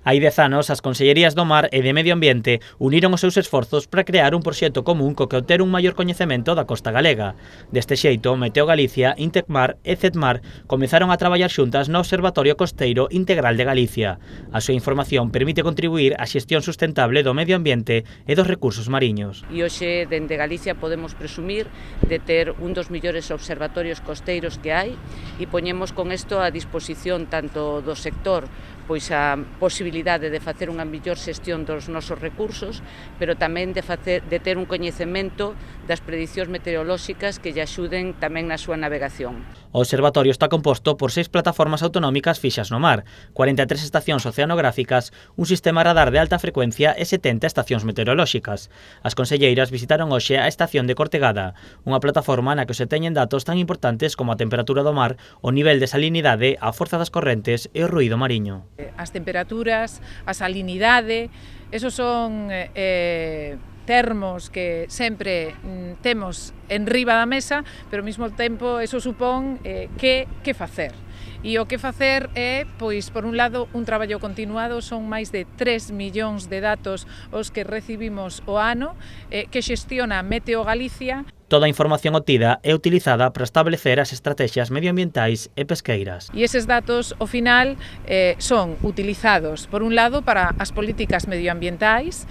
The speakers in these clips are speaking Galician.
Hai 10 anos, as Consellerías do Mar e de Medio Ambiente uniron os seus esforzos para crear un proxecto común co que obter un maior coñecemento da costa galega. Deste xeito, Meteo Galicia, Intecmar e Cetmar comezaron a traballar xuntas no Observatorio Costeiro Integral de Galicia. A súa información permite contribuir á xestión sustentable do medio ambiente e dos recursos mariños. E hoxe, dende Galicia, podemos presumir de ter un dos mellores observatorios costeiros que hai e poñemos con isto a disposición tanto do sector pois a posibilidade de facer unha mellor xestión dos nosos recursos, pero tamén de ter un coñecemento das predicións meteorolóxicas que lle axuden tamén na súa navegación. O observatorio está composto por 6 plataformas autonómicas fixas no mar, 43 estacións oceanográficas, un sistema radar de alta frecuencia e 70 estacións meteorolóxicas. As conselleiras visitaron hoxe a estación de Cortegada, unha plataforma na que se teñen datos tan importantes como a temperatura do mar, o nivel de salinidade, a forza das correntes e o ruído mariño. As temperaturas, a salinidade, esos son termos que sempre temos en riba da mesa, pero ao mesmo tempo eso supón que facer. E o que facer é, pois, por un lado, un traballo continuado, son máis de 3 millóns de datos os que recibimos o ano, que xestiona Meteo Galicia. Toda a información obtida é utilizada para establecer as estrategias medioambientais e pesqueiras. E eses datos, ao final, son utilizados, por un lado, para as políticas medioambientais.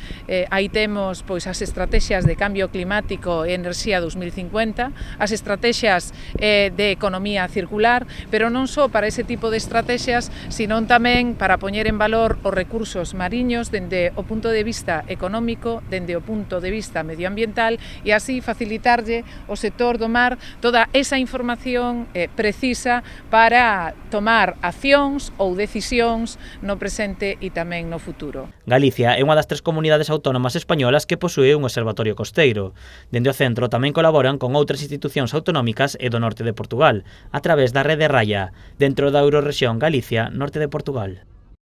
Aí temos pois as estrategias de cambio climático e enerxía 2050, as estrategias de economía circular, pero non só para ese tipo de estrategias, sino tamén para poñer en valor os recursos mariños dende o punto de vista económico, dende o punto de vista medioambiental, e así facilitar o sector do mar toda esa información precisa para tomar accións ou decisións no presente e tamén no futuro. Galicia é unha das 3 comunidades autónomas españolas que posúe un observatorio costeiro. Dende o centro tamén colaboran con outras institucións autonómicas e do norte de Portugal, a través da Rede Raya, dentro da Eurorrexión Galicia, norte de Portugal.